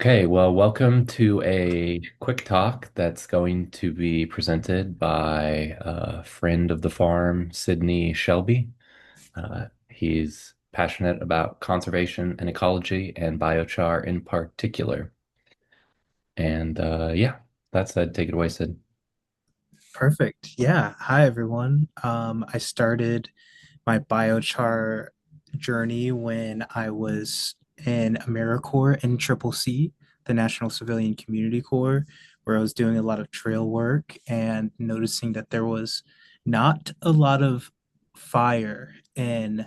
Okay, well, welcome to a quick talk that's going to be presented by a friend of the farm, Sidney Shelby. He's passionate about conservation and ecology and biochar in particular. And yeah, that said, take it away, Sid. Perfect. Yeah. Hi, everyone. I started my biochar journey when I was in AmeriCorps in Triple C, the National Civilian Community Corps, where I was doing a lot of trail work and noticing that there was not a lot of fire in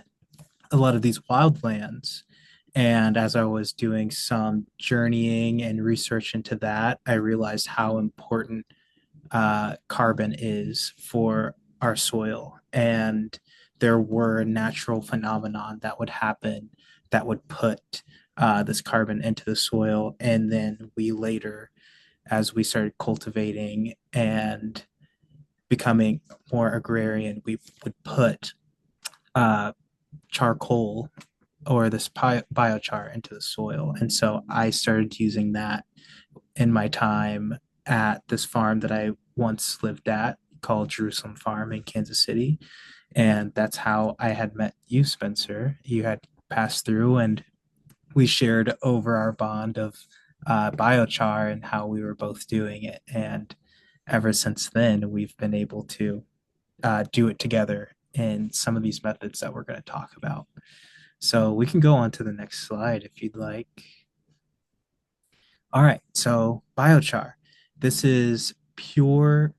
a lot of these wildlands. And as I was doing some journeying and research into that, I realized how important carbon is for our soil. And there were natural phenomenon that would happen that would put this carbon into the soil. And then we later, as we started cultivating and becoming more agrarian, we would put uh, charcoal or this biochar into the soil. And so I started using that in my time at this farm that I once lived at called Jerusalem Farm in Kansas City. And that's how I had met you, Spencer. You had passed through and we shared over our bond of biochar and how we were both doing it. And ever since then, we've been able to do it together in some of these methods that we're going to talk about. So we can go on to the next slide if you'd like. All right, so biochar. This is pure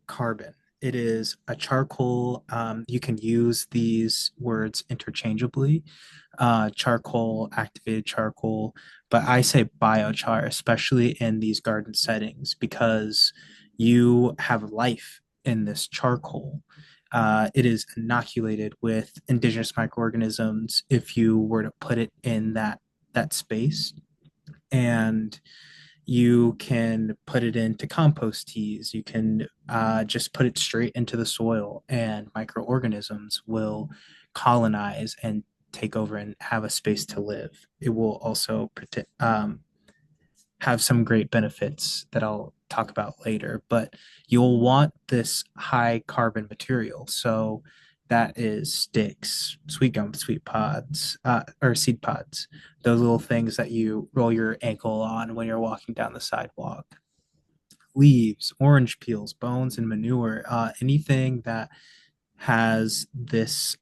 carbon. It is a charcoal. You can use these words interchangeably, charcoal, activated charcoal, but I say biochar, especially in these garden settings, because you have life in this charcoal. It is inoculated with indigenous microorganisms if you were to put it in that space. And you can put it into compost teas. You can just put it straight into the soil, and microorganisms will colonize and take over and have a space to live. It will also have some great benefits that I'll talk about later, but you'll want this high carbon material. So that is sticks, sweet gum, sweet pods, or seed pods, those little things that you roll your ankle on when you're walking down the sidewalk. Leaves, orange peels, bones, and manure, anything that has this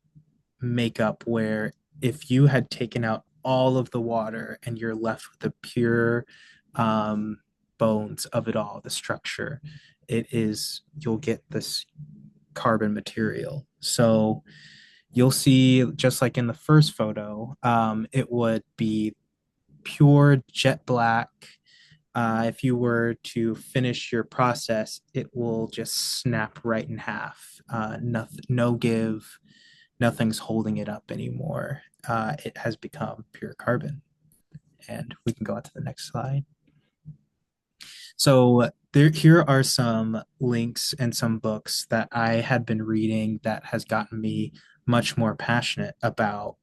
makeup where if you had taken out all of the water and you're left with the pure um, bones of it all, the structure, you'll get this carbon material. So you'll see, just like in the first photo, it would be pure jet black. If you were to finish your process, it will just snap right in half. Nothing, no give, nothing's holding it up anymore. It has become pure carbon. And we can go on to the next slide. So here are some links and some books that I had been reading that has gotten me much more passionate about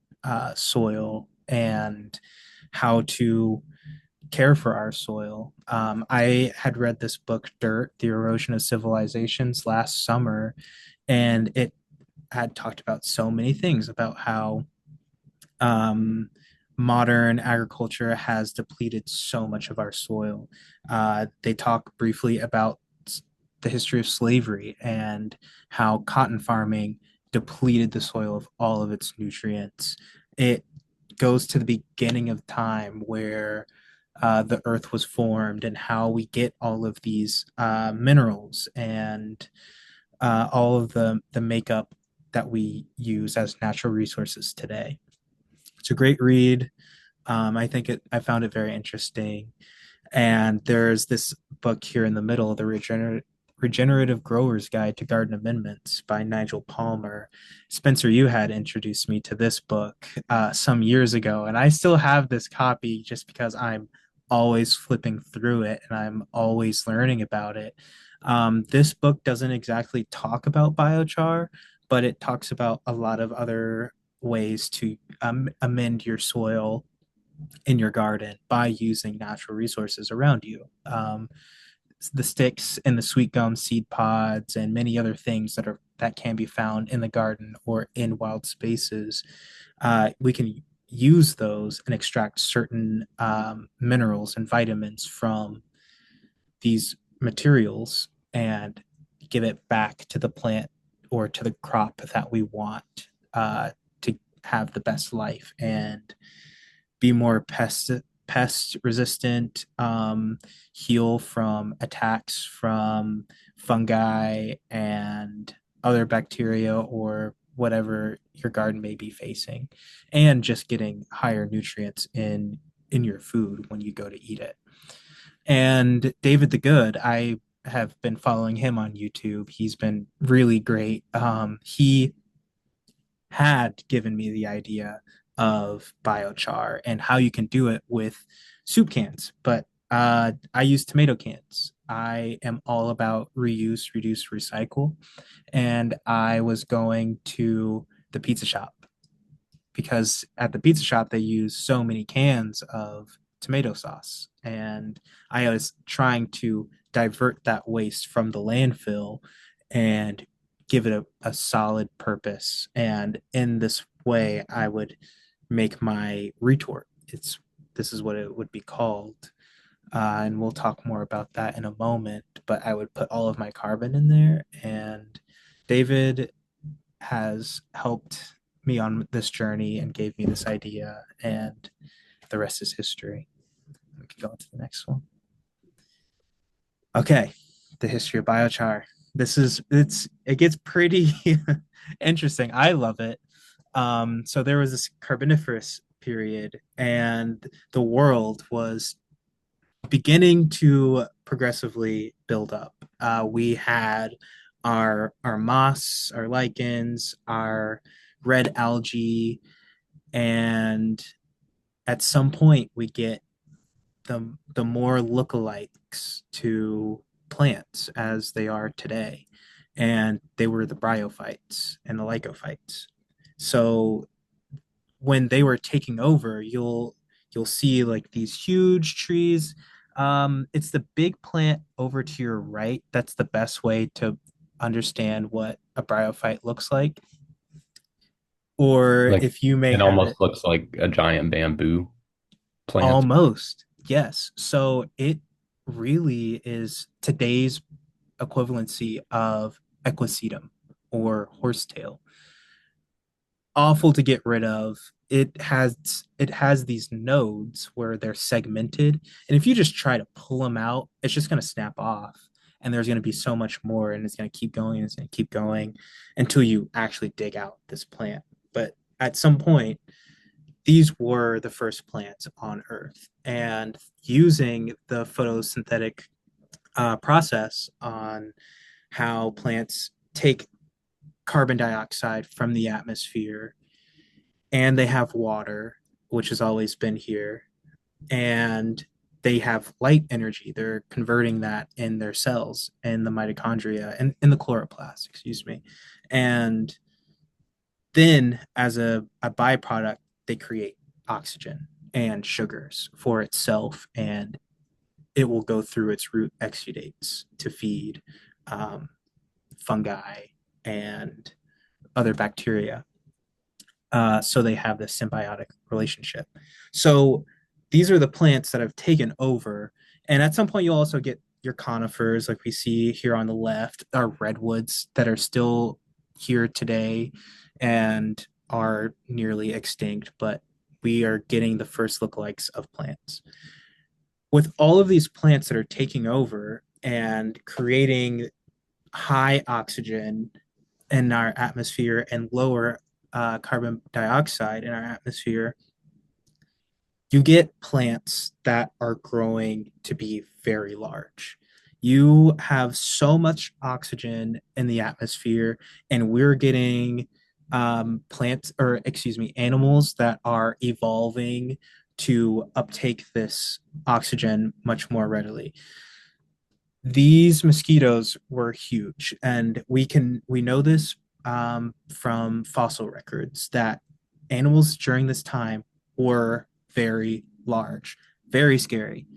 soil and how to care for our soil. I had read this book, Dirt, The Erosion of Civilizations, last summer, and it had talked about so many things about how um, modern agriculture has depleted so much of our soil. They talk briefly about the history of slavery and how cotton farming depleted the soil of all of its nutrients. It goes to the beginning of time where the earth was formed and how we get all of these minerals and all of the makeup that we use as natural resources today. It's a great read. I found it very interesting. And there's this book here in the middle, The Regenerative Grower's Guide to Garden Amendments by Nigel Palmer. Spencer, you had introduced me to this book some years ago, and I still have this copy just because I'm always flipping through it and I'm always learning about it. This book doesn't exactly talk about biochar, but it talks about a lot of other ways to amend your soil in your garden by using natural resources around you. The sticks and the sweet gum seed pods and many other things that can be found in the garden or in wild spaces. We can use those and extract certain minerals and vitamins from these materials and give it back to the plant or to the crop that we want to have the best life and be more pest resistant, heal from attacks from fungi and other bacteria or whatever your garden may be facing, and just getting higher nutrients in your food when you go to eat it. And David the Good, I have been following him on YouTube. He's been really great. He had given me the idea of biochar and how you can do it with soup cans, but I use tomato cans. I am all about reuse, reduce, recycle. And I was going to the pizza shop because at the pizza shop they use so many cans of tomato sauce. And I was trying to divert that waste from the landfill and give it a solid purpose. And in this way, I would make my retort. This is what it would be called. And we'll talk more about that in a moment. But I would put all of my carbon in there. And David has helped me on this journey and gave me this idea. And the rest is history. We can go on to the next one. Okay, the history of biochar. It gets pretty interesting. I love it. So there was this Carboniferous period, and the world was beginning to progressively build up. We had our moss, our lichens, our red algae, and at some point we get the more lookalikes to plants as they are today, and they were the bryophytes and the lycophytes. So when they were taking over, you'll see like these huge trees. It's the big plant over to your right. That's the best way to understand what a bryophyte looks like. Or Like if you may it have it almost looks like a giant bamboo plant. almost, yes. So it really is today's equivalency of equisetum or horsetail. Awful to get rid of. It has these nodes where they're segmented, and if you just try to pull them out, it's just going to snap off. And there's going to be so much more, and it's going to keep going, and it's going to keep going until you actually dig out this plant. But at some point, these were the first plants on Earth, and using the photosynthetic process on how plants take carbon dioxide from the atmosphere, and they have water, which has always been here, and they have light energy. They're converting that in their cells and the mitochondria and in the chloroplast, excuse me. And then as a byproduct, they create oxygen and sugars for itself, and it will go through its root exudates to feed um, fungi and other bacteria. So they have this symbiotic relationship. So these are the plants that have taken over. And at some point, you'll also get your conifers, like we see here on the left, our redwoods that are still here today and are nearly extinct, but we are getting the first lookalikes of plants. With all of these plants that are taking over and creating high oxygen in our atmosphere and lower carbon dioxide in our atmosphere, you get plants that are growing to be very large. You have so much oxygen in the atmosphere, and we're getting plants, or excuse me, animals that are evolving to uptake this oxygen much more readily. These mosquitoes were huge, and we know this from fossil records that animals during this time were very large, very scary.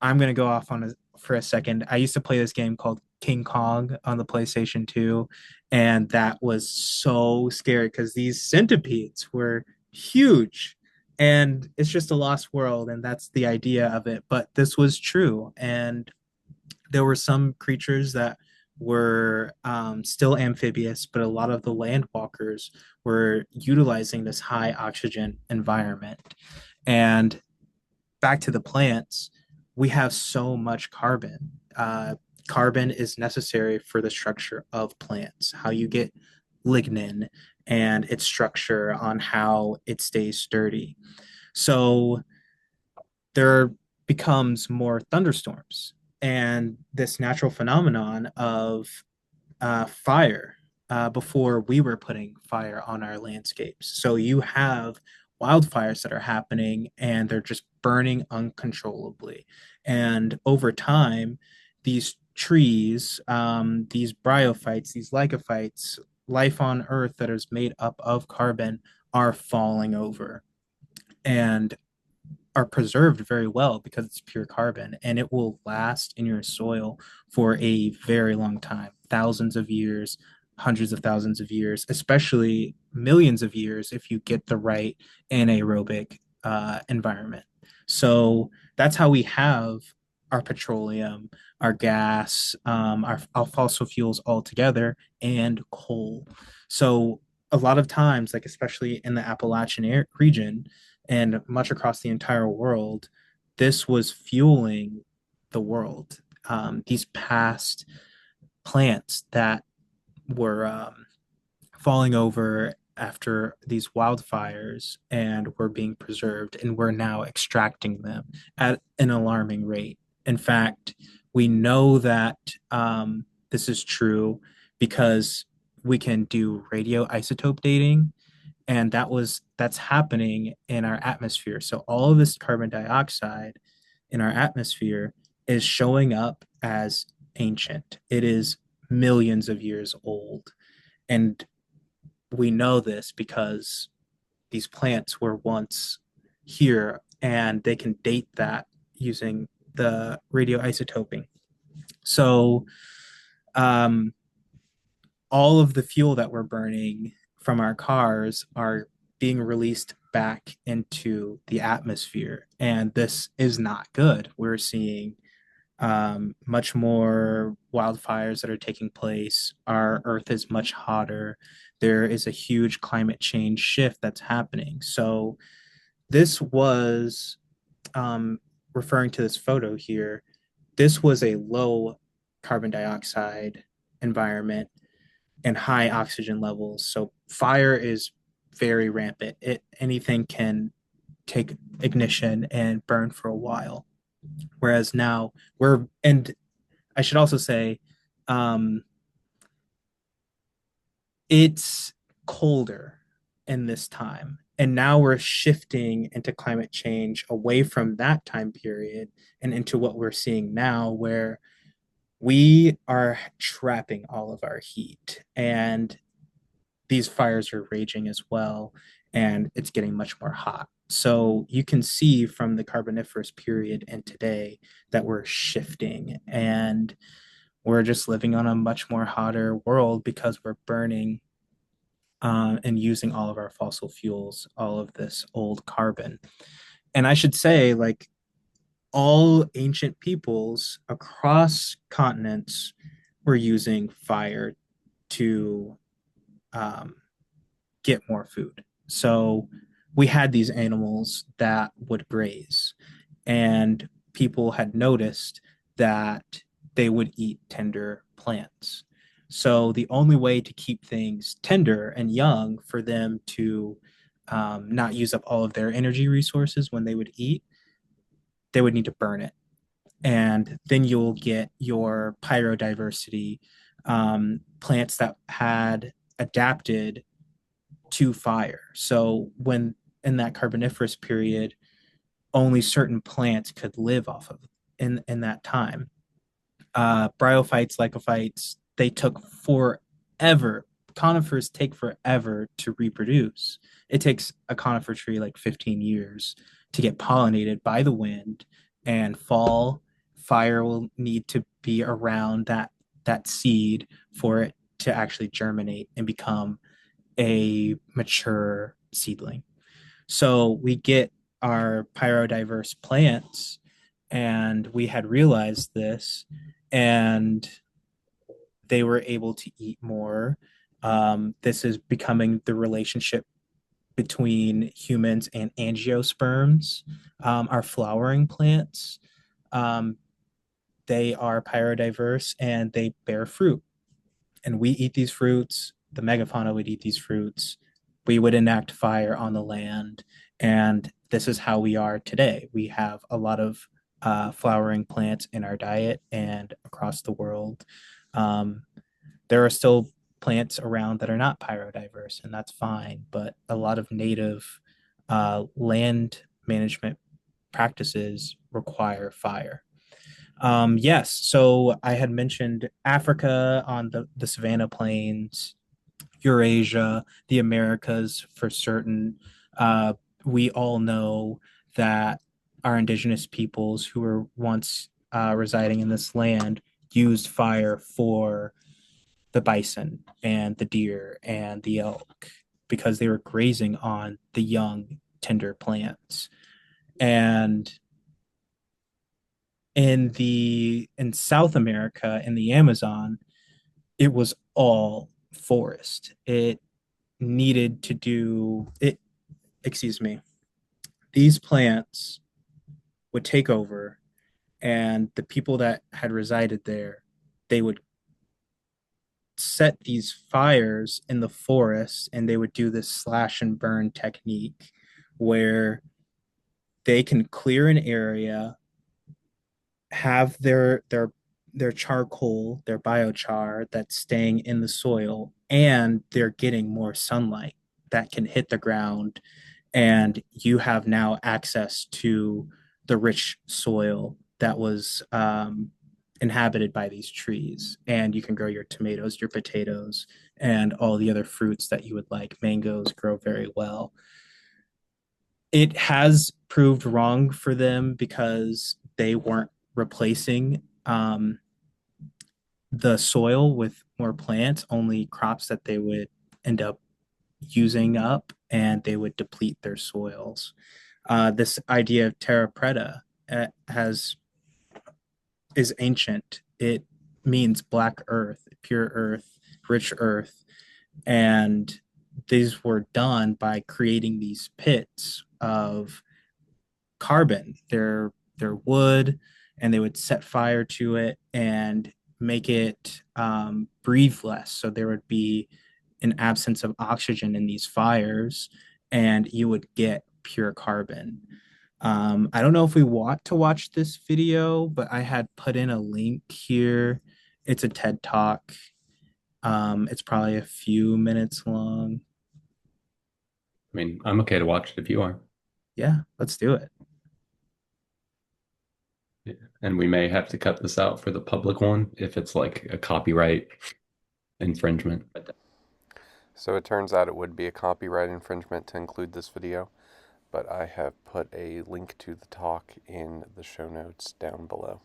I'm gonna go off on for a second. I used to play this game called King Kong on the PlayStation 2, and that was so scary because these centipedes were huge. And it's just a lost world, and that's the idea of it. But this was true, and there were some creatures that were still amphibious, but a lot of the land walkers were utilizing this high oxygen environment. And back to the plants, we have so much carbon. Carbon is necessary for the structure of plants, how you get lignin and its structure on how it stays sturdy. So there becomes more thunderstorms and this natural phenomenon of fire before we were putting fire on our landscapes. So you have wildfires that are happening and they're just burning uncontrollably. And over time, these trees, these bryophytes, these lycophytes, life on Earth that is made up of carbon are falling over. And are preserved very well because it's pure carbon and it will last in your soil for a very long time, thousands of years, hundreds of thousands of years, especially millions of years if you get the right anaerobic environment. So that's how we have our petroleum, our gas, our fossil fuels all together, and coal. So a lot of times, like especially in the Appalachian region, and much across the entire world, this was fueling the world. These past plants that were falling over after these wildfires and were being preserved, and we're now extracting them at an alarming rate. In fact, we know that this is true because we can do radioisotope dating and that's happening in our atmosphere. So all of this carbon dioxide in our atmosphere is showing up as ancient. It is millions of years old, and we know this because these plants were once here and they can date that using the radioisotoping. So um, all of the fuel that we're burning from our cars are being released back into the atmosphere. And this is not good. We're seeing much more wildfires that are taking place. Our Earth is much hotter. There is a huge climate change shift that's happening. So, this was referring to this photo here. This was a low carbon dioxide environment and high oxygen levels. So fire is very rampant. Anything can take ignition and burn for a while. Whereas now and I should also say, um, it's colder in this time. And now we're shifting into climate change away from that time period and into what we're seeing now, where we are trapping all of our heat. And these fires are raging as well, and it's getting much more hot. So you can see from the Carboniferous period and today that we're shifting and we're just living on a much more hotter world because we're burning and using all of our fossil fuels, all of this old carbon. And I should say, like, all ancient peoples across continents were using fire to um, get more food. So we had these animals that would graze, and people had noticed that they would eat tender plants. So the only way to keep things tender and young for them to not use up all of their energy resources when they would eat, they would need to burn it. And then you'll get your pyrodiversity plants that had adapted to fire. So when in that Carboniferous period, only certain plants could live off of in that time. Bryophytes, lycophytes, they took forever. Conifers take forever to reproduce. It takes a conifer tree like 15 years to get pollinated by the wind and fall. Fire will need to be around that seed for it to actually germinate and become a mature seedling. So we get our pyrodiverse plants, and we had realized this, and they were able to eat more. This is becoming the relationship between humans and angiosperms, our flowering plants. Um, they are pyrodiverse and they bear fruit. And we eat these fruits. The megafauna would eat these fruits. We would enact fire on the land. And this is how we are today. We have a lot of flowering plants in our diet and across the world. Um, there are still plants around that are not pyrodiverse, and that's fine. But a lot of native land management practices require fire. Yes, so I had mentioned Africa on the savanna plains, Eurasia, the Americas for certain. Uh, we all know that our indigenous peoples who were once residing in this land used fire for the bison and the deer and the elk because they were grazing on the young, tender plants. And in South America, in the Amazon, it was all forest. It needed to do it, excuse me, these plants would take over, and the people that had resided there, they would set these fires in the forest, and they would do this slash and burn technique where they can clear an area, have their charcoal, their biochar that's staying in the soil, and they're getting more sunlight that can hit the ground, and you have now access to the rich soil that was inhabited by these trees, and you can grow your tomatoes, your potatoes, and all the other fruits that you would like. Mangoes grow very well. It has proved wrong for them because they weren't replacing the soil with more plants, only crops that they would end up using up, and they would deplete their soils. This idea of terra preta has is ancient. It means black earth, pure earth, rich earth, and these were done by creating these pits of carbon. They're wood, and they would set fire to it and make it breathe less. So there would be an absence of oxygen in these fires, and you would get pure carbon. I don't know if we want to watch this video, but I had put in a link here. It's a TED Talk. It's probably a few minutes long. I mean, I'm okay to watch it if you are. Yeah, let's do it. Yeah. And we may have to cut this out for the public one if it's like a copyright infringement. So it turns out it would be a copyright infringement to include this video, but I have put a link to the talk in the show notes down below.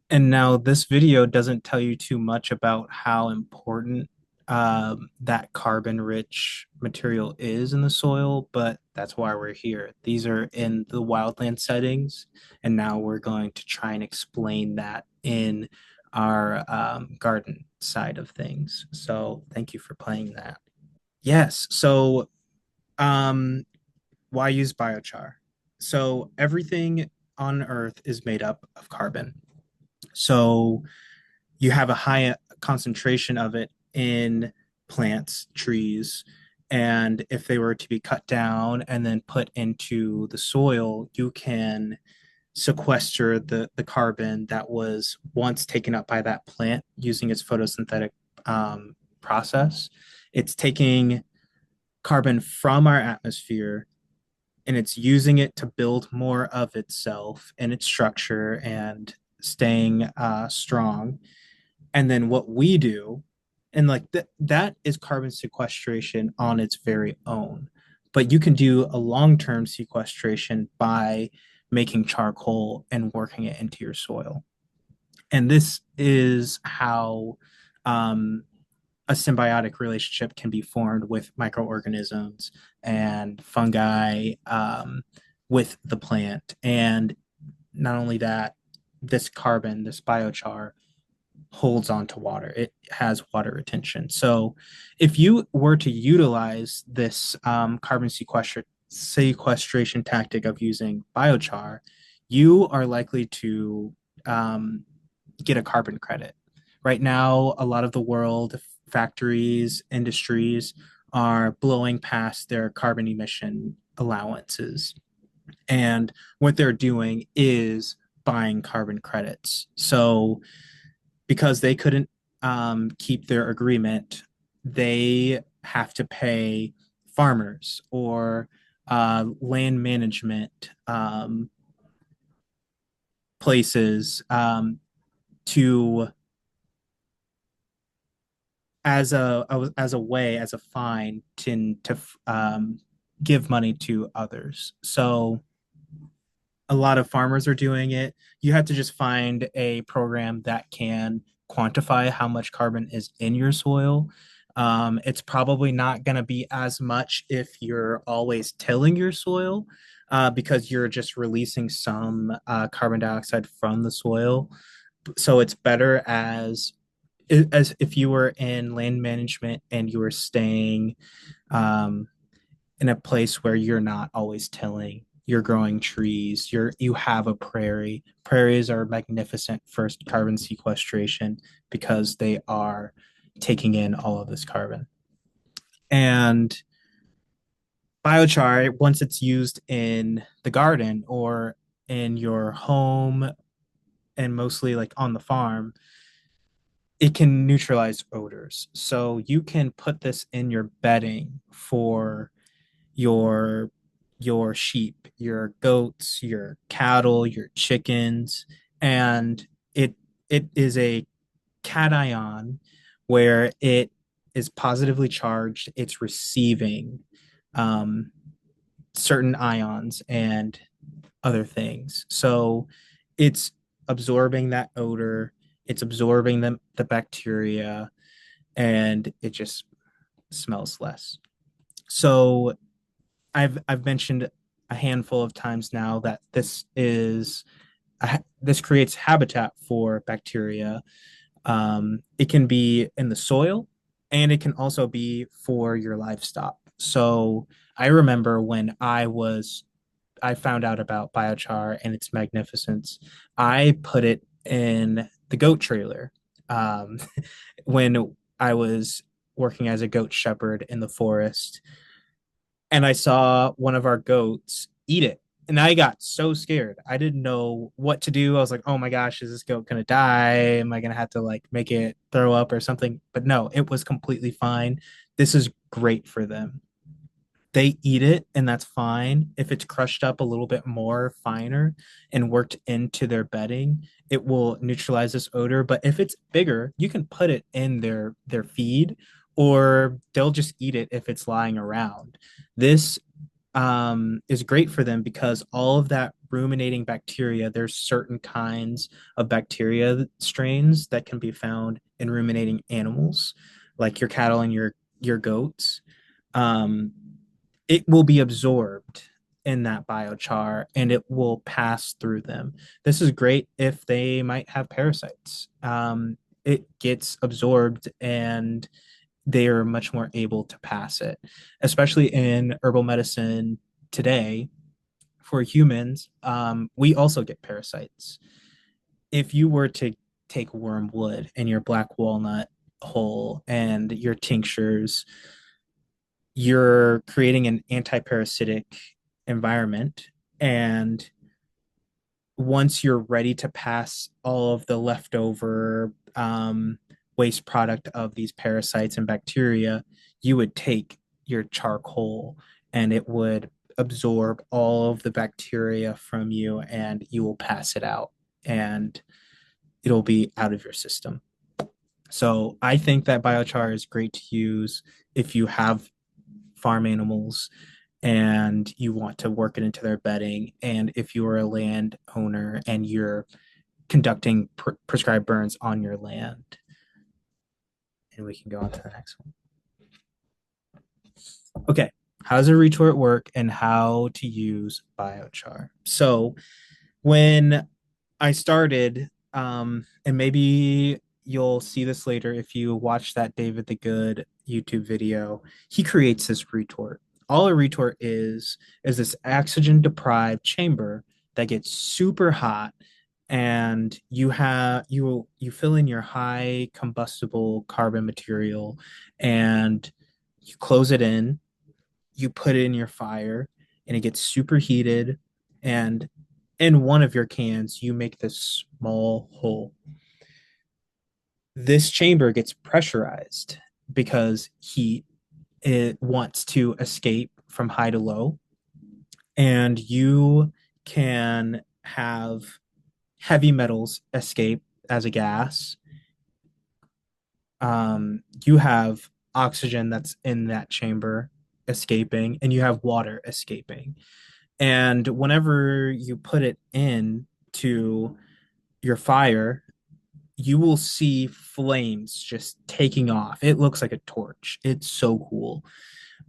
And now this video doesn't tell you too much about how important that carbon rich material is in the soil, but that's why we're here. These are in the wildland settings, and now we're going to try and explain that in our garden side of things. So thank you for playing that. Yes. So um, why use biochar? So everything on Earth is made up of carbon. So you have a high concentration of it in plants, trees, and if they were to be cut down and then put into the soil, you can sequester the carbon that was once taken up by that plant using its photosynthetic process. It's taking carbon from our atmosphere, and it's using it to build more of itself and its structure and staying strong. And then what we do, and like that is carbon sequestration on its very own. but you can do a long-term sequestration by making charcoal and working it into your soil. And this is how um, a symbiotic relationship can be formed with microorganisms and fungi with the plant. And not only that, this carbon, this biochar, holds on to water. It has water retention. So if you were to utilize this carbon sequestration tactic of using biochar, you are likely to um, get a carbon credit. Right now, a lot of the world, factories, industries are blowing past their carbon emission allowances. And what they're doing is buying carbon credits. So because they couldn't keep their agreement, they have to pay farmers or land management places to as a way as a fine to give money to others. So a lot of farmers are doing it. You have to just find a program that can quantify how much carbon is in your soil. It's probably not going to be as much if you're always tilling your soil because you're just releasing some carbon dioxide from the soil. So it's better as if you were in land management and you were staying um, in a place where you're not always tilling, you're growing trees, you have a prairie. Prairies are magnificent for carbon sequestration because they are taking in all of this carbon. And biochar, once it's used in the garden or in your home and mostly like on the farm, it can neutralize odors. So you can put this in your bedding for your your sheep, your goats, your cattle, your chickens, and it it is a cation where it is positively charged. It's receiving um, certain ions and other things. So it's absorbing that odor, it's absorbing the bacteria, and it just smells less. So I've mentioned a handful of times now that this creates habitat for bacteria. It can be in the soil, and it can also be for your livestock. So I remember when I found out about biochar and its magnificence, I put it in the goat trailer when I was working as a goat shepherd in the forest, and I saw one of our goats eat it. And I got so scared. I didn't know what to do. I was like, oh my gosh, is this goat going to die? Am I going to have to like make it throw up or something? But no, it was completely fine. This is great for them. They eat it, and that's fine. If it's crushed up a little bit more finer and worked into their bedding, it will neutralize this odor. But if it's bigger, you can put it in their feed, or they'll just eat it if it's lying around. This is great for them because all of that ruminating bacteria, there's certain kinds of bacteria strains that can be found in ruminating animals, like your cattle and your goats. Um, it will be absorbed in that biochar and it will pass through them. This is great if they might have parasites. It gets absorbed and they are much more able to pass it, especially in herbal medicine today. For humans, we also get parasites. If you were to take wormwood and your black walnut hull and your tinctures, you're creating an anti-parasitic environment. And once you're ready to pass all of the leftover waste product of these parasites and bacteria, you would take your charcoal and it would absorb all of the bacteria from you and you will pass it out and it'll be out of your system. So I think that biochar is great to use if you have farm animals and you want to work it into their bedding. And if you are a land owner and you're conducting prescribed burns on your land, and we can go on to the next one. Okay, how does a retort work and how to use biochar? So when I started, and maybe you'll see this later if you watch that David the Good YouTube video, he creates this retort. All a retort is this oxygen deprived chamber that gets super hot, and you fill in your high combustible carbon material, and you close it in, you put it in your fire, and it gets super heated, and in one of your cans you make this small hole. This chamber gets pressurized because heat, it wants to escape from high to low, and you can have heavy metals escape as a gas. You have oxygen that's in that chamber escaping, and you have water escaping. And whenever you put it in to your fire, you will see flames just taking off. It looks like a torch. It's so cool.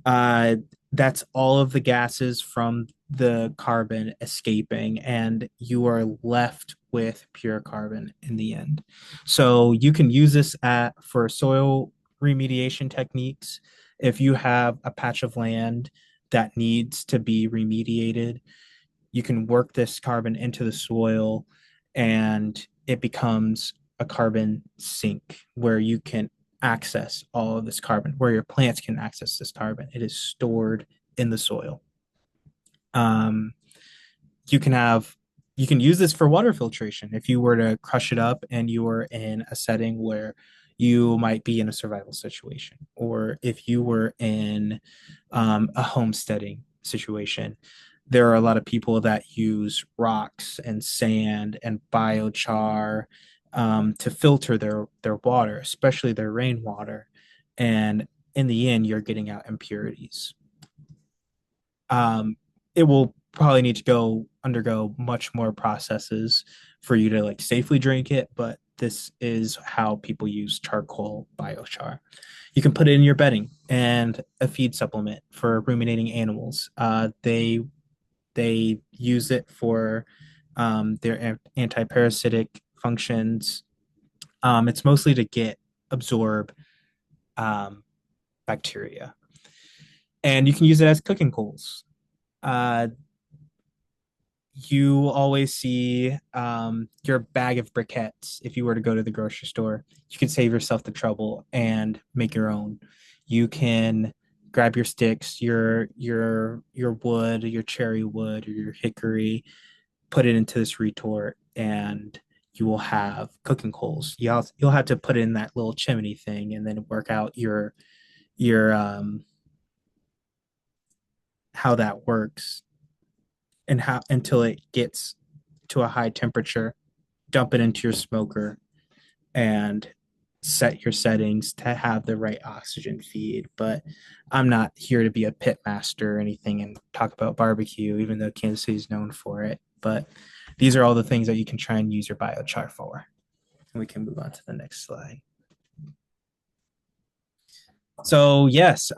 Uh, that's all of the gases from the carbon escaping, and you are left with pure carbon in the end. So you can use this for soil remediation techniques. If you have a patch of land that needs to be remediated, you can work this carbon into the soil, and it becomes a carbon sink where you can access all of this carbon, where your plants can access this carbon. It is stored in the soil. Um, you can have you can use this for water filtration if you were to crush it up and you were in a setting where you might be in a survival situation, or if you were in a homesteading situation. There are a lot of people that use rocks and sand and biochar to filter their water, especially their rainwater, and in the end you're getting out impurities. It will probably need to go undergo much more processes for you to like safely drink it, but this is how people use charcoal biochar. You can put it in your bedding and a feed supplement for ruminating animals. They use it for their anti-parasitic functions. It's mostly to get absorb um, bacteria, and you can use it as cooking coals. Uh, you always see your bag of briquettes if you were to go to the grocery store. You can save yourself the trouble and make your own. You can grab your sticks, your wood, your cherry wood, or your hickory, put it into this retort, and you will have cooking coals. You'll have to put in that little chimney thing and then work out your how that works, and how until it gets to a high temperature, dump it into your smoker, and set your settings to have the right oxygen feed. But I'm not here to be a pit master or anything and talk about barbecue, even though Kansas City is known for it. But these are all the things that you can try and use your biochar for. And we can move on to the next slide. So yes,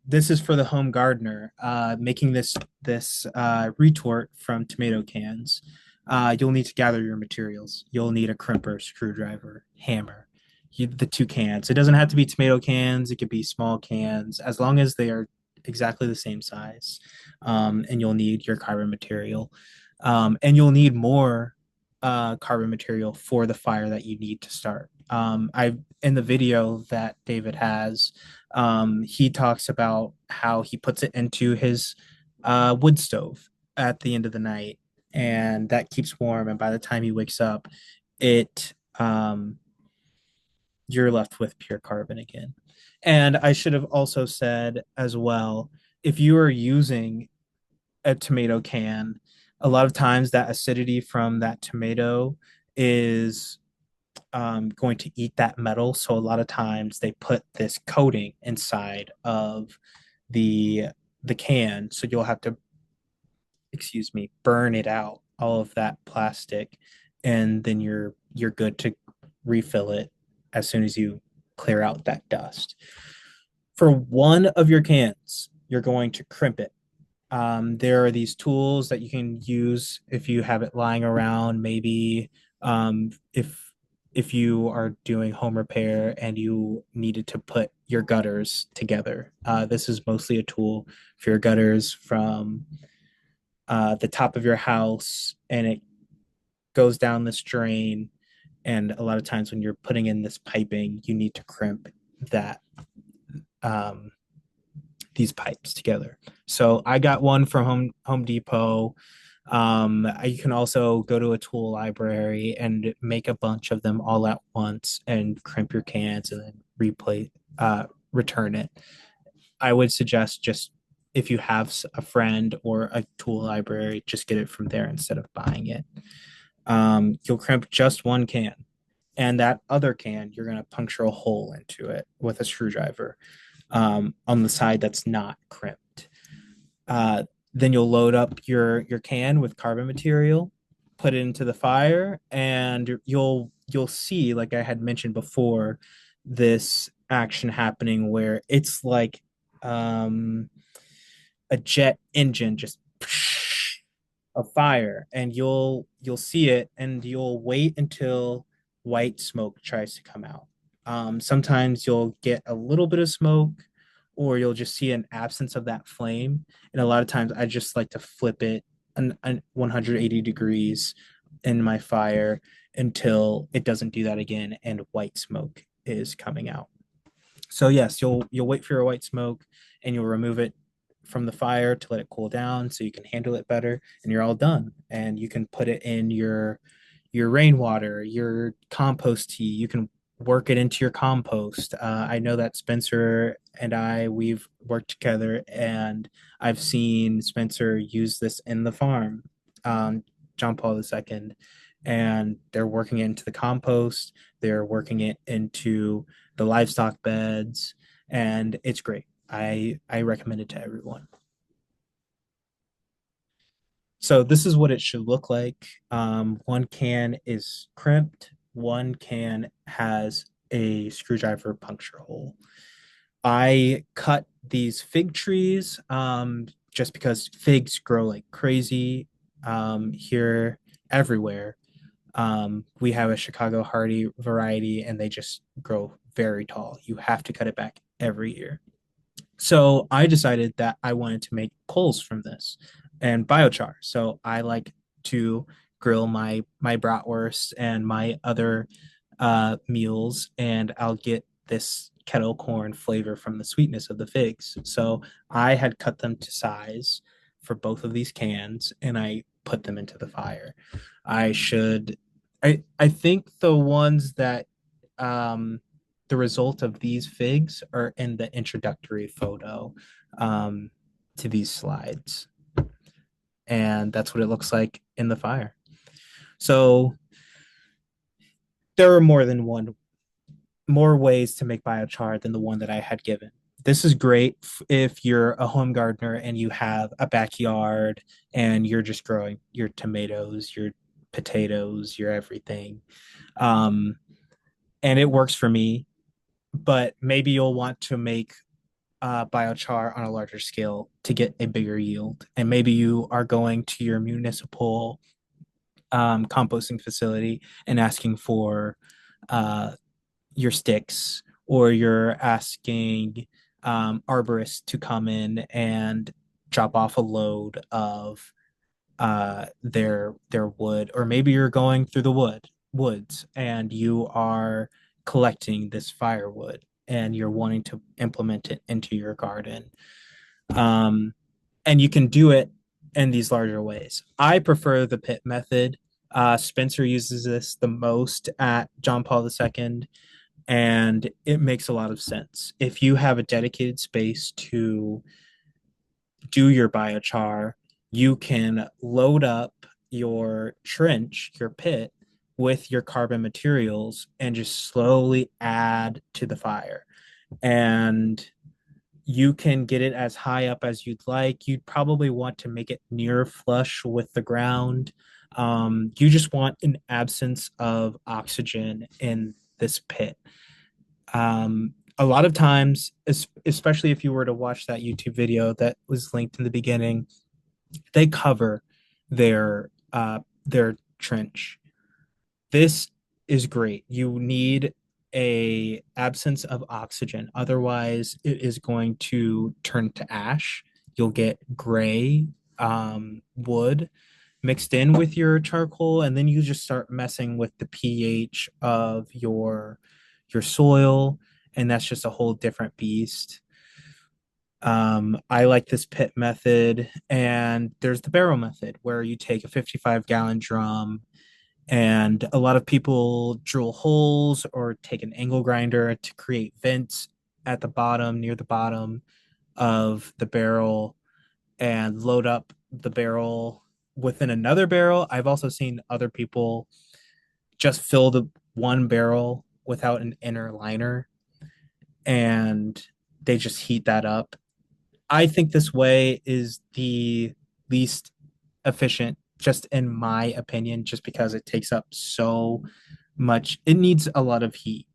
this is for the home gardener. Making this retort from tomato cans. You'll need to gather your materials. You'll need a crimper, screwdriver, hammer, the two cans. It doesn't have to be tomato cans. It could be small cans, as long as they are exactly the same size. And you'll need your carbon material, and you'll need more carbon material for the fire that you need to start. I In the video that David has, he talks about how he puts it into his wood stove at the end of the night, and that keeps warm. And by the time he wakes up, it you're left with pure carbon again. And I should have also said as well, if you are using a tomato can, a lot of times that acidity from that tomato is going to eat that metal. So a lot of times they put this coating inside of the the can, so you'll have to, burn it out, all of that plastic, and then you're good to refill it as soon as you clear out that dust. For one of your cans, you're going to crimp it. There are these tools that you can use if you have it lying around. Maybe if you are doing home repair and you needed to put your gutters together. This is mostly a tool for your gutters from the top of your house, and it goes down this drain. And a lot of times when you're putting in this piping, you need to crimp that um, these pipes together. So I got one from Home Depot. You can also go to a tool library and make a bunch of them all at once and crimp your cans and then return it. I would suggest, just if you have a friend or a tool library, just get it from there instead of buying it. You'll crimp just one can, and that other can, you're going to puncture a hole into it with a screwdriver on the side that's not crimped. Uh, then you'll load up your can with carbon material, put it into the fire, and you'll see, like I had mentioned before, this action happening where it's like um, a jet engine just of fire, and you'll see it, and you'll wait until white smoke tries to come out. Sometimes you'll get a little bit of smoke, or you'll just see an absence of that flame. And a lot of times I just like to flip it an 180 degrees in my fire until it doesn't do that again and white smoke is coming out. So yes, you'll wait for your white smoke, and you'll remove it from the fire to let it cool down so you can handle it better, and you're all done. And you can put it in your rainwater, your compost tea. You can work it into your compost. I know that Spencer and we've worked together, and I've seen Spencer use this in the farm, John Paul II, and they're working it into the compost. They're working it into the livestock beds, and it's great. I recommend it to everyone. So this is what it should look like. One can is crimped. One can has a screwdriver puncture hole. I cut these fig trees just because figs grow like crazy here everywhere. We have a Chicago Hardy variety, and they just grow very tall. You have to cut it back every year. So I decided that I wanted to make coals from this and biochar. So I like to grill my bratwurst and my other meals, and I'll get this kettle corn flavor from the sweetness of the figs. So I had cut them to size for both of these cans, and I put them into the fire. I should I think the ones that um the result of these figs are in the introductory photo um, to these slides. And that's what it looks like in the fire. So there are more ways to make biochar than the one that I had given. This is great if you're a home gardener and you have a backyard and you're just growing your tomatoes, your potatoes, your everything. Um, and it works for me, but maybe you'll want to make biochar on a larger scale to get a bigger yield. And maybe you are going to your municipal composting facility and asking for uh, your sticks, or you're asking arborists to come in and drop off a load of their wood, or maybe you're going through the woods and you are collecting this firewood and you're wanting to implement it into your garden. Um, and you can do it in these larger ways. I prefer the pit method. Spencer uses this the most at John Paul II, and it makes a lot of sense. If you have a dedicated space to do your biochar, you can load up your trench, your pit, with your carbon materials and just slowly add to the fire. And You can get it as high up as you'd like. You'd probably want to make it near flush with the ground. You just want an absence of oxygen in this pit. A lot of times, especially if you were to watch that YouTube video that was linked in the beginning, they cover their trench. This is great. You need a absence of oxygen. Otherwise, it is going to turn to ash. You'll get gray wood mixed in with your charcoal, and then you just start messing with the pH of your soil, and that's just a whole different beast. I like this pit method, and there's the barrel method where you take a 55-gallon drum, and a lot of people drill holes or take an angle grinder to create vents at the bottom, near the bottom of the barrel, and load up the barrel within another barrel. I've also seen other people just fill the one barrel without an inner liner, and they just heat that up. I think this way is the least efficient, just in my opinion, just because it takes up so much. It needs a lot of heat.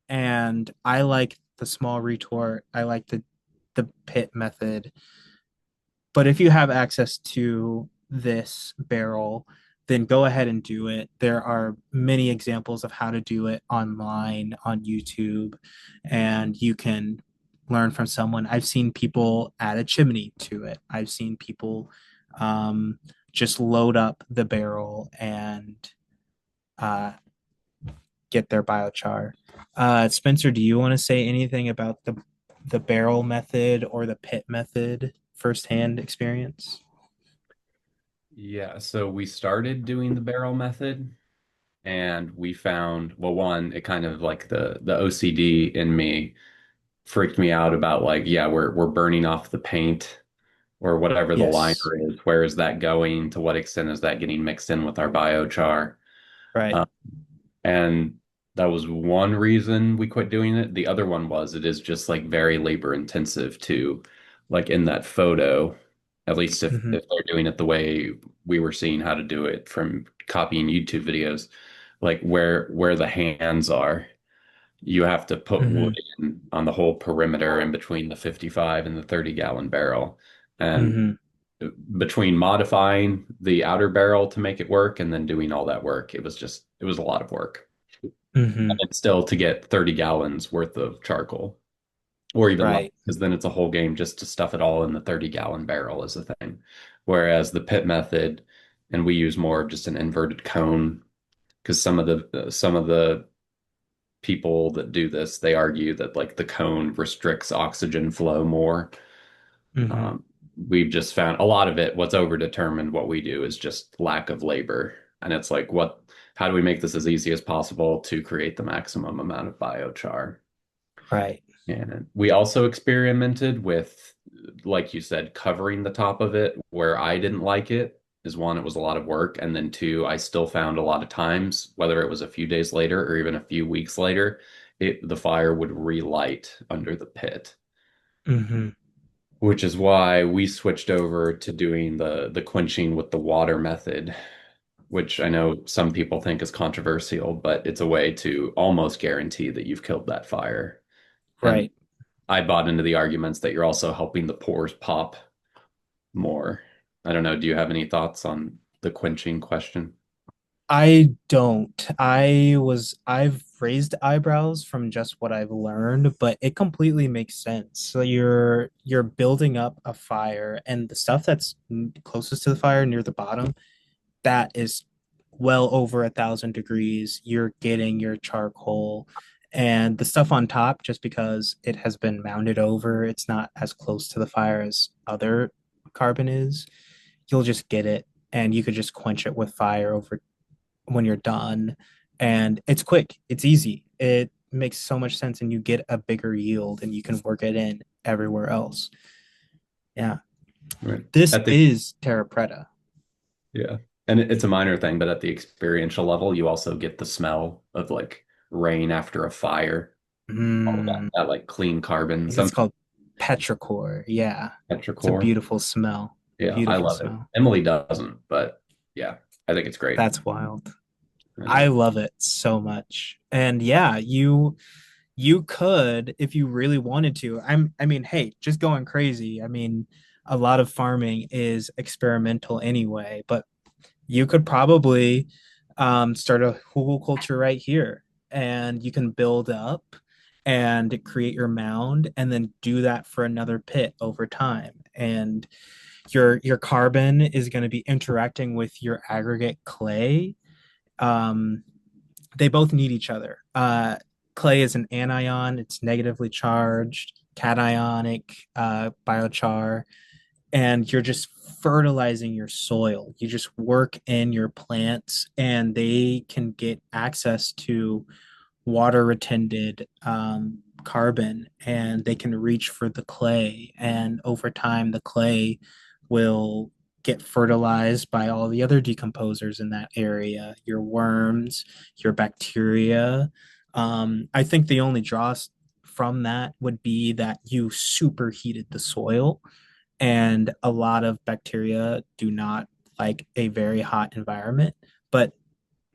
And I like the small retort. I like the pit method. But if you have access to this barrel, then go ahead and do it. There are many examples of how to do it online on YouTube, and you can learn from someone. I've seen people add a chimney to it. I've seen people um, just load up the barrel and uh, get their biochar. Spencer, do you want to say anything about the barrel method or the pit method firsthand experience? Yeah, so we started doing the barrel method and we found, well, one, it kind of like the OCD in me freaked me out about like, yeah, we're burning off the paint or whatever the Yes. liner is. Where is that going? To what extent is that getting mixed in with our biochar? Right. Um, and that was one reason we quit doing it. The other one was it is just like very labor intensive to like in that photo, at least Hmm. if they're doing it the way we were seeing how to do it from copying YouTube videos, like where the hands are, you have to put wood Hmm. in on the whole perimeter in between the 55 and the 30-gallon barrel. And Hmm. between modifying the outer barrel to make it work and then doing all that work, it was a lot of work. Hmm. And still to get 30 gallons worth of charcoal or even less, Right. because then it's a whole game just to stuff it all in the 30-gallon barrel is a thing. Whereas the pit method, and we use more of just an inverted cone, because some of the people that do this, they argue that like the cone restricts oxygen flow more. Hmm. Um, we've just found a lot of it, what's overdetermined what we do is just lack of labor. And it's like, how do we make this as easy as possible to create the maximum amount of biochar? Right. And we also experimented with, like you said, covering the top of it where I didn't like it is one, it was a lot of work. And then two, I still found a lot of times, whether it was a few days later or even a few weeks later, the fire would relight under the pit, Hmm. which is why we switched over to doing the quenching with the water method, which I know some people think is controversial, but it's a way to almost guarantee that you've killed that fire. And Right. I bought into the arguments that you're also helping the pores pop more. I don't know. Do you have any thoughts on the quenching question? I don't. I've raised eyebrows from just what I've learned, but it completely makes sense. So you're building up a fire, and the stuff that's closest to the fire near the bottom, that is well over 1,000 degrees. You're getting your charcoal, and the stuff on top, just because it has been mounted over, it's not as close to the fire as other carbon is. You'll just get it, and you could just quench it with fire over when you're done. And it's quick, it's easy. It makes so much sense, and you get a bigger yield, and you can work it in everywhere else. Yeah. Right. This At the is Terra Preta. Yeah. And it's a minor thing, but at the experiential level, you also get the smell of like rain after a fire, all of that, Mm, that like clean I carbon. think it's called. Petrichor. Yeah. It's a Petrichor. beautiful smell. Yeah, I Beautiful love it. smell. Emily doesn't, but yeah, I think it's great. That's wild. I Yeah. love it so much. And yeah, you could if you really wanted to. I mean, hey, just going crazy. I mean, a lot of farming is experimental anyway, but you could probably start a hugelkultur right here, and you can build up and create your mound and then do that for another pit over time. And your carbon is going to be interacting with your aggregate clay. um, they both need each other. Clay is an anion, it's negatively charged, cationic biochar, and you're just fertilizing your soil. You just work in your plants, and they can get access to water retented carbon, and they can reach for the clay. And over time, the clay will get fertilized by all the other decomposers in that area, your worms, your bacteria. I think the only draws from that would be that you superheated the soil, and a lot of bacteria do not like a very hot environment, but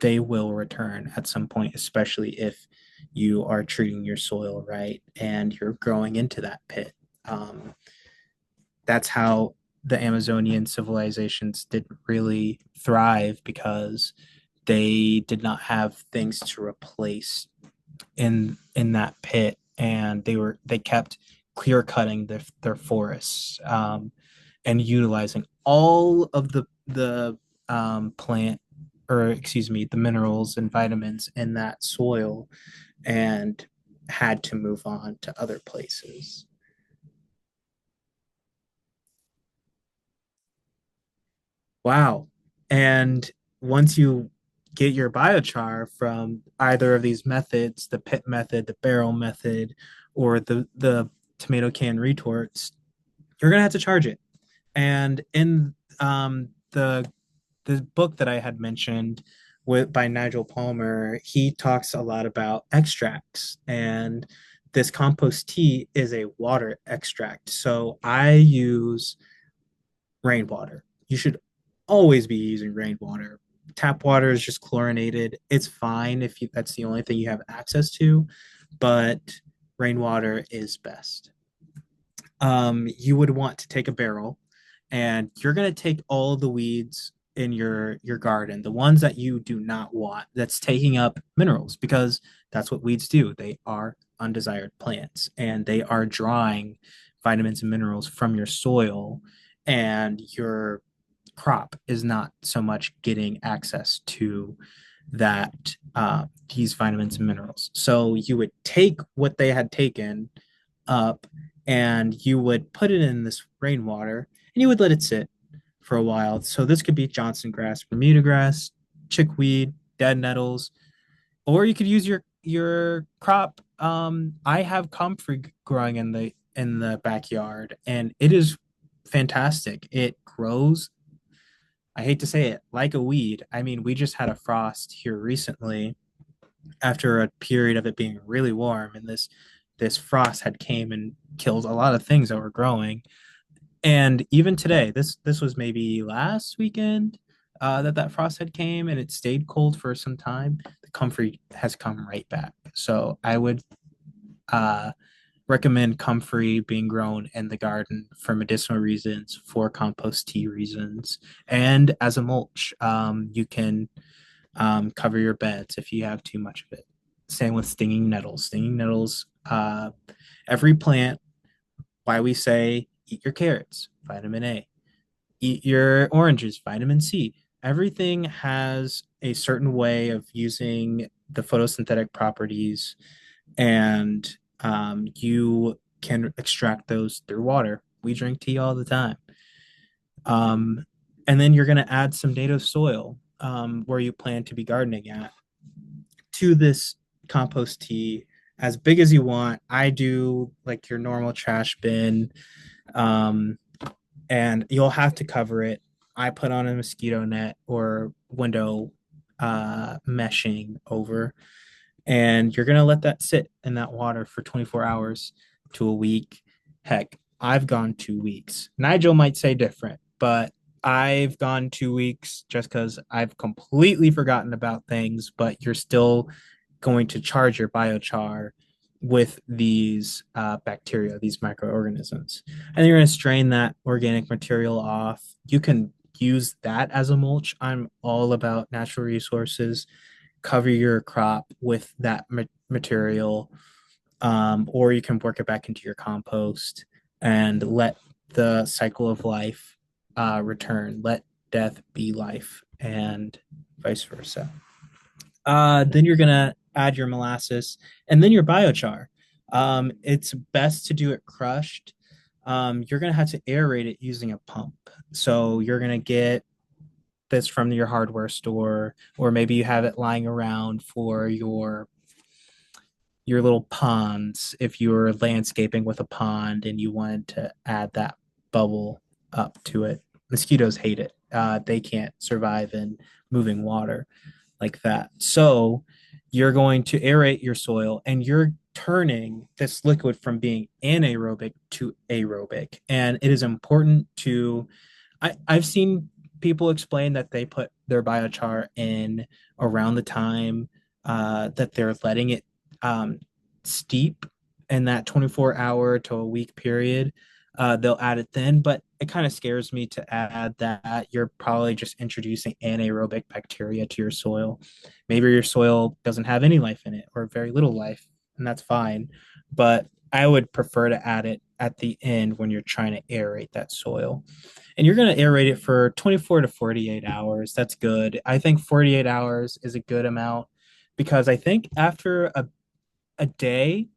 they will return at some point, especially if you are treating your soil right and you're growing into that pit. Um, that's how the Amazonian civilizations didn't really thrive, because they did not have things to replace in that pit, and they kept clear cutting their forests, and utilizing all of the plant, or excuse me, the minerals and vitamins in that soil, and had to move on to other places. Wow. And once you get your biochar from either of these methods, the pit method, the barrel method, or the tomato can retorts, you're gonna have to charge it. And in the book that I had mentioned by Nigel Palmer, he talks a lot about extracts, and this compost tea is a water extract. So I use rainwater. You should always be using rainwater. Tap water is just chlorinated. It's fine if that's the only thing you have access to, but rainwater is best. You would want to take a barrel, and you're going to take all of the weeds in your garden, the ones that you do not want, that's taking up minerals, because that's what weeds do. They are undesired plants, and they are drawing vitamins and minerals from your soil, and your crop is not so much getting access to that these vitamins and minerals. So you would take what they had taken up, and you would put it in this rainwater, and you would let it sit for a while. So this could be Johnson grass, Bermuda grass, chickweed, dead nettles, or you could use your crop. I have comfrey growing in the backyard, and it is fantastic. It grows, I hate to say it, like a weed. I mean, we just had a frost here recently after a period of it being really warm, and this frost had came and killed a lot of things that were growing. And even today, this was maybe last weekend, that frost had came, and it stayed cold for some time. The comfrey has come right back. So I would uh, recommend comfrey being grown in the garden for medicinal reasons, for compost tea reasons, and as a mulch. You can cover your beds if you have too much of it. Same with stinging nettles. Stinging nettles, every plant, why we say eat your carrots, vitamin A, eat your oranges, vitamin C. Everything has a certain way of using the photosynthetic properties, and you can extract those through water. We drink tea all the time. Um, and then you're going to add some native soil, where you plan to be gardening at, to this compost tea, as big as you want. I do like your normal trash bin, um, and you'll have to cover it. I put on a mosquito net or window meshing over, and you're going to let that sit in that water for 24 hours to a week. Heck, I've gone 2 weeks. Nigel might say different, but I've gone 2 weeks just because I've completely forgotten about things, but you're still going to charge your biochar with these bacteria, these microorganisms. And you're going to strain that organic material off. You can use that as a mulch. I'm all about natural resources. Cover your crop with that material, or you can work it back into your compost and let the cycle of life return. Let death be life, and vice versa. Then you're gonna add your molasses and then your biochar. It's best to do it crushed. You're gonna have to aerate it using a pump. So you're gonna get this from your hardware store, or maybe you have it lying around for your little ponds if you were landscaping with a pond and you wanted to add that bubble up to it. Mosquitoes hate it. They can't survive in moving water like that. So you're going to aerate your soil and you're turning this liquid from being anaerobic to aerobic. And it is important to, I've seen people explain that they put their biochar in around the time that they're letting it steep in that 24-hour to a week period. They'll add it then, but it kind of scares me to add that you're probably just introducing anaerobic bacteria to your soil. Maybe your soil doesn't have any life in it or very little life, and that's fine. But I would prefer to add it at the end when you're trying to aerate that soil. And you're going to aerate it for 24 to 48 hours. That's good. I think 48 hours is a good amount because I think after a day,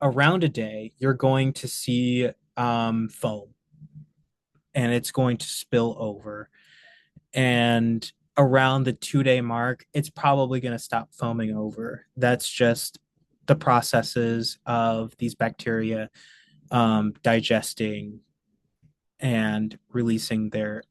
around a day, you're going to see foam and it's going to spill over. And around the 2 day mark, it's probably going to stop foaming over. That's just the processes of these bacteria digesting and releasing their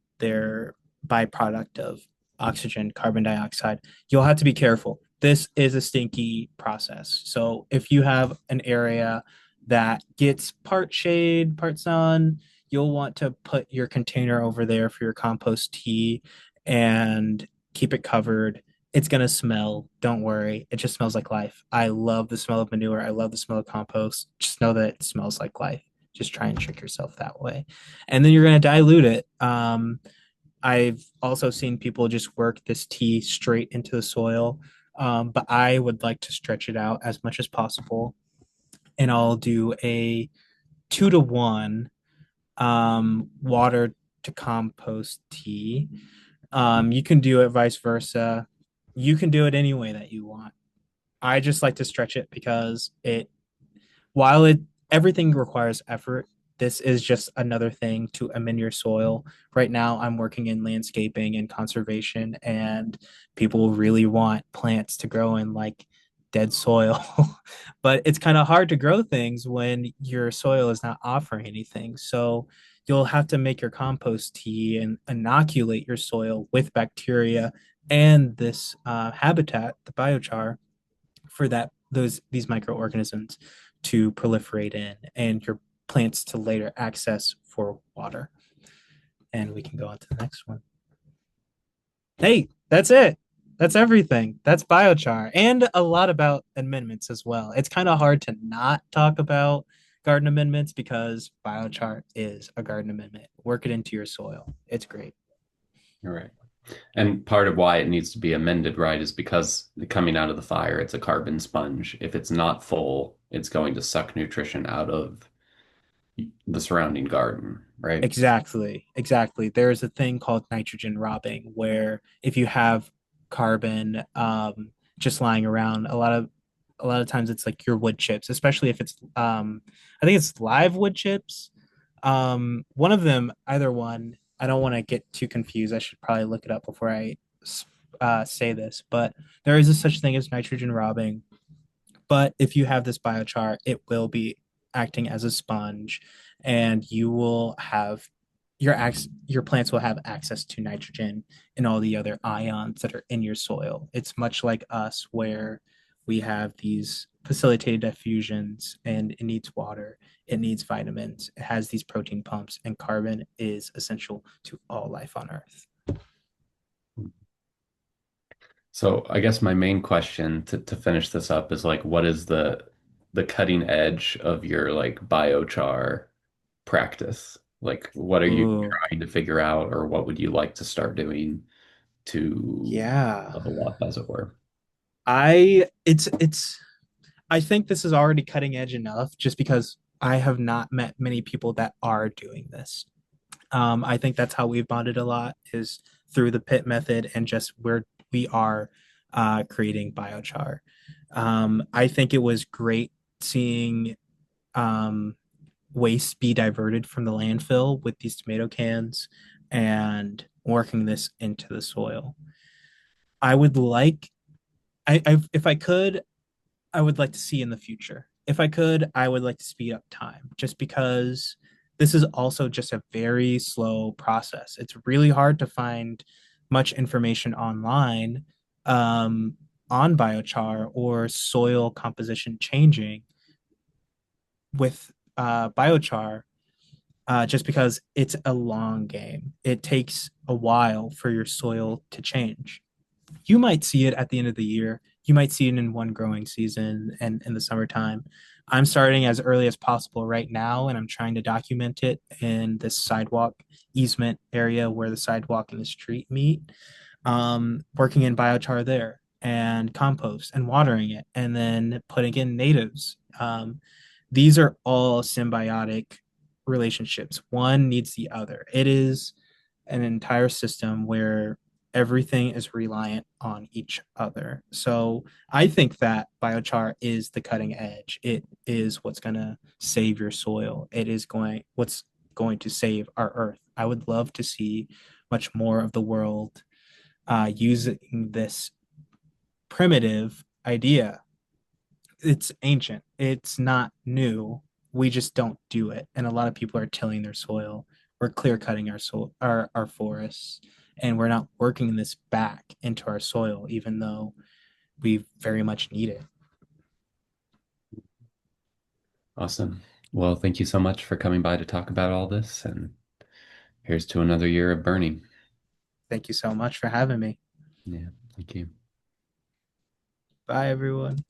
byproduct of oxygen, carbon dioxide. You'll have to be careful. This is a stinky process. So if you have an area that gets part shade, part sun, you'll want to put your container over there for your compost tea and keep it covered. It's going to smell. Don't worry. It just smells like life. I love the smell of manure. I love the smell of compost. Just know that it smells like life. Just try and trick yourself that way. And then you're going to dilute it. I've also seen people just work this tea straight into the soil, but I would like to stretch it out as much as possible. And I'll do a 2-to-1 water to compost tea. You can do it vice versa. You can do it any way that you want. I just like to stretch it because while it everything requires effort, this is just another thing to amend your soil. Right now, I'm working in landscaping and conservation, and people really want plants to grow in like dead soil. But it's kind of hard to grow things when your soil is not offering anything. So you'll have to make your compost tea and inoculate your soil with bacteria and this habitat, the biochar, for these microorganisms to proliferate in and your plants to later access for water. And we can go on to the next one. Hey, that's it. That's everything. That's biochar and a lot about amendments as well. It's kind of hard to not talk about garden amendments because biochar is a garden amendment. Work it into your soil. It's great. All right. And part of why it needs to be amended, right, is because coming out of the fire, it's a carbon sponge. If it's not full, it's going to suck nutrition out of the surrounding garden, right? Exactly, exactly. There's a thing called nitrogen robbing where if you have carbon just lying around, a lot of times it's like your wood chips, especially if it's I think it's live wood chips. One of them, either one, I don't want to get too confused. I should probably look it up before I say this, but there is a such thing as nitrogen robbing. But if you have this biochar, it will be acting as a sponge, and you will have your plants will have access to nitrogen and all the other ions that are in your soil. It's much like us, where we have these facilitated diffusions, and it needs water, it needs vitamins, it has these protein pumps, and carbon is essential to all life on Earth. So I guess my main question to finish this up is like, what is the cutting edge of your like biochar practice? Like, what are you Ooh, trying to figure out, or what would you like to start doing to yeah. level up, as it were? It's I think this is already cutting edge enough just because I have not met many people that are doing this. I think that's how we've bonded a lot is through the pit method and just where we are creating biochar. I think it was great seeing um, waste be diverted from the landfill with these tomato cans and working this into the soil. I would like, if I could, I would like to see in the future. If I could, I would like to speed up time just because this is also just a very slow process. It's really hard to find much information online um, on biochar or soil composition changing with biochar just because it's a long game. It takes a while for your soil to change. You might see it at the end of the year. You might see it in one growing season and in the summertime. I'm starting as early as possible right now, and I'm trying to document it in this sidewalk easement area where the sidewalk and the street meet. Working in biochar there and compost and watering it, and then putting in natives. These are all symbiotic relationships. One needs the other. It is an entire system where everything is reliant on each other. So I think that biochar is the cutting edge. It is what's going to save your soil. It is what's going to save our earth. I would love to see much more of the world using this primitive idea. It's ancient. It's not new. We just don't do it. And a lot of people are tilling their soil. We're clear cutting our forests, and we're not working this back into our soil, even though we very much need it. Awesome. Well, thank you so much for coming by to talk about all this, and here's to another year of burning. Thank you so much for having me. Yeah, thank you. Bye, everyone.